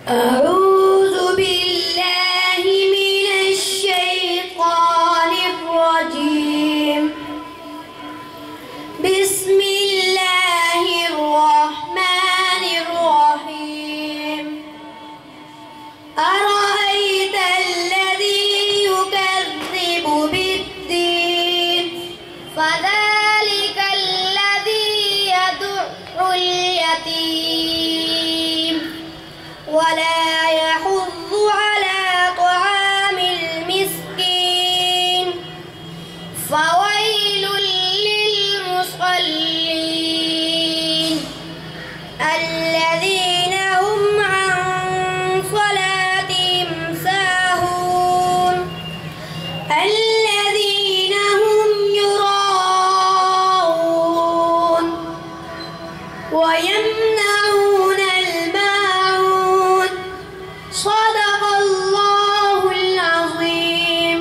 أعوذ بالله من الشيطان الرجيم. بسم الله الرحمن الرحيم. أرأيت الذي يكذب بالدين فذلك الذي يدع اليتيم ولا يحض على طعام المسكين فويل للمصلين الذين هم عن صلاتهم ساهون الذين هم يراءون ويمنعون الماعون. صدق الله العظيم.